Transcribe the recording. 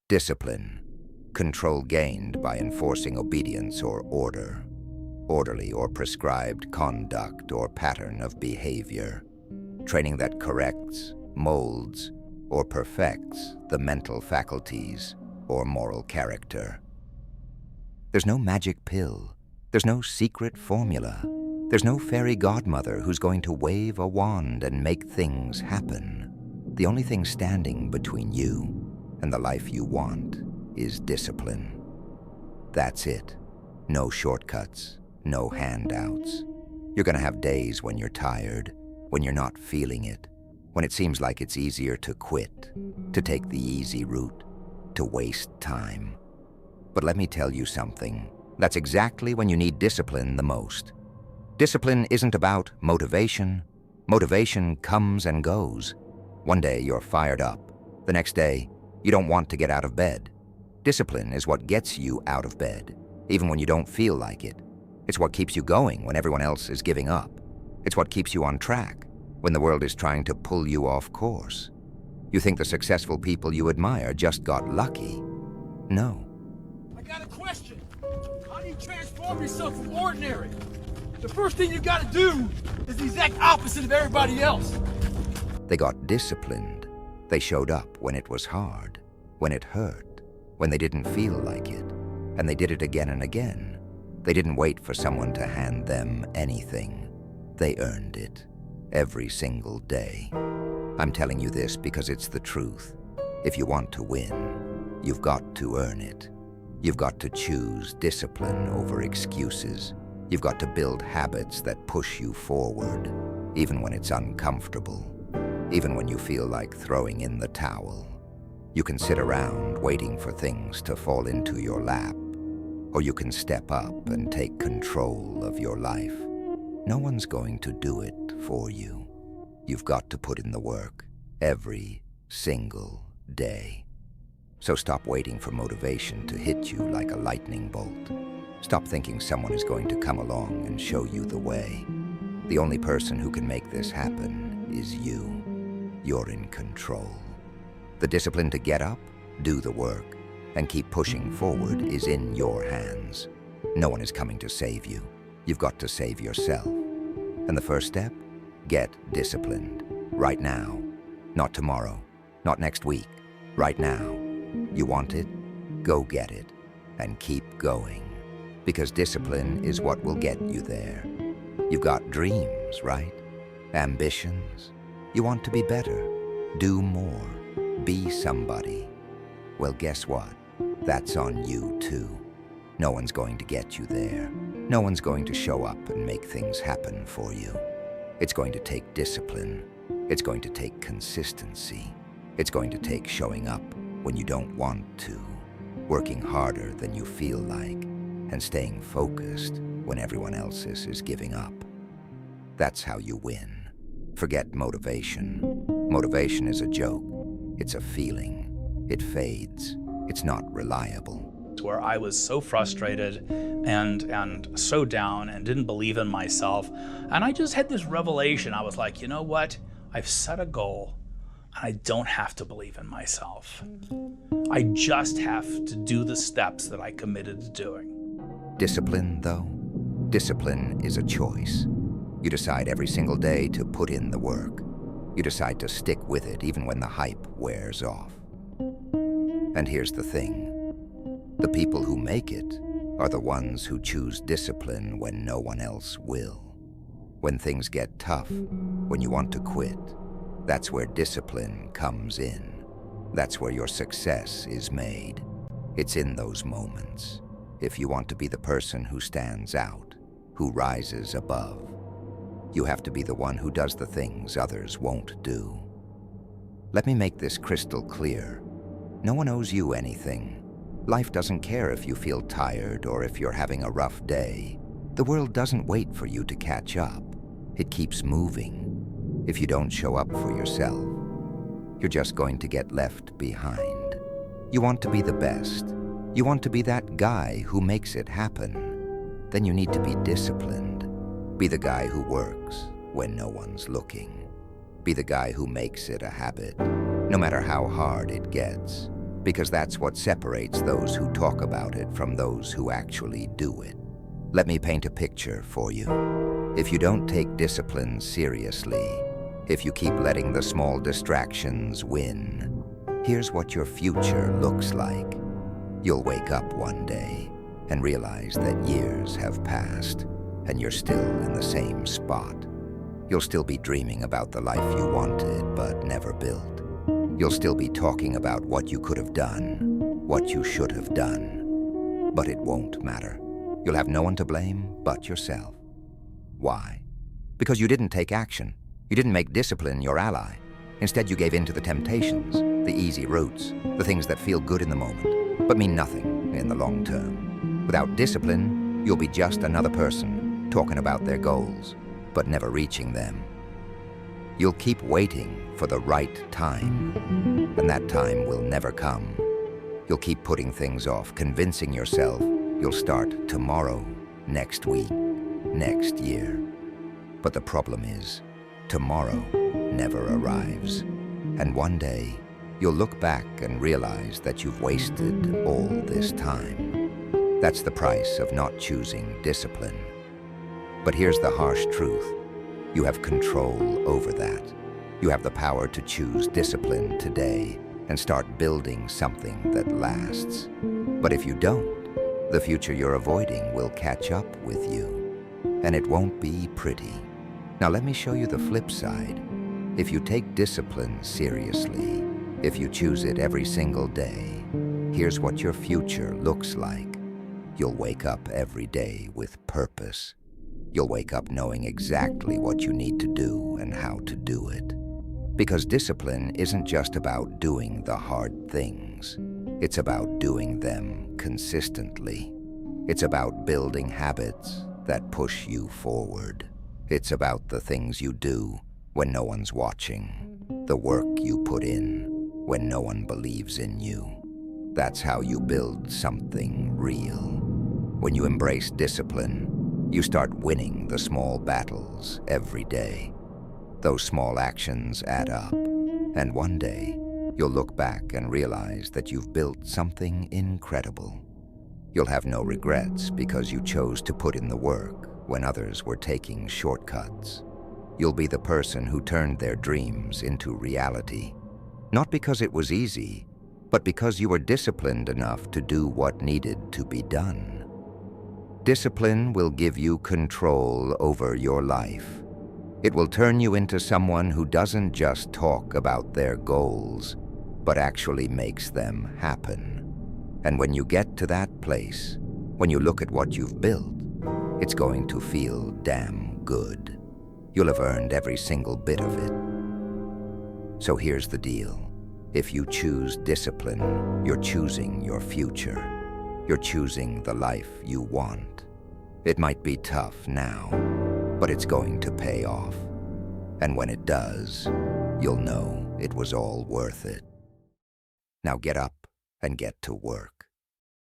Discipline. Control gained by enforcing obedience or order. Orderly or prescribed conduct or pattern of behavior. Training that corrects, molds, or perfects the mental faculties or moral character. There's no magic pill. There's no secret formula. There's no fairy godmother who's going to wave a wand and make things happen. The only thing standing between you and the life you want is discipline. That's it. No shortcuts, no handouts. You're gonna have days when you're tired, when you're not feeling it, when it seems like it's easier to quit, to take the easy route, to waste time. But let me tell you something. That's exactly when you need discipline the most. Discipline isn't about motivation. Motivation comes and goes. One day you're fired up. The next day, you don't want to get out of bed. Discipline is what gets you out of bed, even when you don't feel like it. It's what keeps you going when everyone else is giving up. It's what keeps you on track when the world is trying to pull you off course. You think the successful people you admire just got lucky. No. I got a question. How do you transform yourself from ordinary? The first thing you gotta do is the exact opposite of everybody else. They got disciplined. They showed up when it was hard, when it hurt, when they didn't feel like it, and they did it again and again. They didn't wait for someone to hand them anything. They earned it, every single day. I'm telling you this because it's the truth. If you want to win, you've got to earn it. You've got to choose discipline over excuses. You've got to build habits that push you forward, even when it's uncomfortable, even when you feel like throwing in the towel. You can sit around waiting for things to fall into your lap, or you can step up and take control of your life. No one's going to do it for you. You've got to put in the work every single day. So stop waiting for motivation to hit you like a lightning bolt. Stop thinking someone is going to come along and show you the way. The only person who can make this happen is you. You're in control. The discipline to get up, do the work, and keep pushing forward is in your hands. No one is coming to save you. You've got to save yourself. And the first step? Get disciplined. Right now. Not tomorrow. Not next week. Right now. You want it? Go get it. And keep going. Because discipline is what will get you there. You've got dreams, right? Ambitions. You want to be better. Do more. Be somebody. Well, guess what? That's on you too. No one's going to get you there. No one's going to show up and make things happen for you. It's going to take discipline. It's going to take consistency. It's going to take showing up when you don't want to, working harder than you feel like, and staying focused when everyone else is giving up. That's how you win. Forget motivation. Motivation is a joke. It's a feeling. It fades. It's not reliable. Where I was so frustrated and so down and didn't believe in myself. And I just had this revelation. I was like, you know what? I've set a goal and I don't have to believe in myself. I just have to do the steps that I committed to doing. Discipline, though? Discipline is a choice. You decide every single day to put in the work. You decide to stick with it even when the hype wears off. And here's the thing. The people who make it are the ones who choose discipline when no one else will. When things get tough, when you want to quit, that's where discipline comes in. That's where your success is made. It's in those moments. If you want to be the person who stands out, who rises above, you have to be the one who does the things others won't do. Let me make this crystal clear. No one owes you anything. Life doesn't care if you feel tired or if you're having a rough day. The world doesn't wait for you to catch up. It keeps moving. If you don't show up for yourself, you're just going to get left behind. You want to be the best. You want to be that guy who makes it happen. Then you need to be disciplined. Be the guy who works when no one's looking. Be the guy who makes it a habit, no matter how hard it gets. because that's what separates those who talk about it from those who actually do it. Let me paint a picture for you. If you don't take discipline seriously, if you keep letting the small distractions win, here's what your future looks like. You'll wake up one day and realize that years have passed and you're still in the same spot. You'll still be dreaming about the life you wanted but never built. You'll still be talking about what you could have done, what you should have done. But it won't matter. You'll have no one to blame but yourself. Why? Because you didn't take action. You didn't make discipline your ally. Instead, you gave in to the temptations, the easy routes, the things that feel good in the moment, but mean nothing in the long term. Without discipline, you'll be just another person talking about their goals, but never reaching them. You'll keep waiting for the right time, and that time will never come. You'll keep putting things off, convincing yourself you'll start tomorrow, next week, next year. But the problem is, tomorrow never arrives. And one day, you'll look back and realize that you've wasted all this time. That's the price of not choosing discipline. But here's the harsh truth. You have control over that. You have the power to choose discipline today and start building something that lasts. But if you don't, the future you're avoiding will catch up with you, and it won't be pretty. Now let me show you the flip side. If you take discipline seriously, if you choose it every single day, here's what your future looks like. You'll wake up every day with purpose. You'll wake up knowing exactly what you need to do and how to do it. Because discipline isn't just about doing the hard things. It's about doing them consistently. It's about building habits that push you forward. It's about the things you do when no one's watching, the work you put in when no one believes in you. That's how you build something real. When you embrace discipline, you start winning the small battles every day. Those small actions add up, and one day, you'll look back and realize that you've built something incredible. You'll have no regrets because you chose to put in the work when others were taking shortcuts. You'll be the person who turned their dreams into reality, not because it was easy, but because you were disciplined enough to do what needed to be done. Discipline will give you control over your life. It will turn you into someone who doesn't just talk about their goals, but actually makes them happen. And when you get to that place, when you look at what you've built, it's going to feel damn good. You'll have earned every single bit of it. So here's the deal. If you choose discipline, you're choosing your future. You're choosing the life you want. It might be tough now, but it's going to pay off. And when it does, you'll know it was all worth it. Now get up and get to work.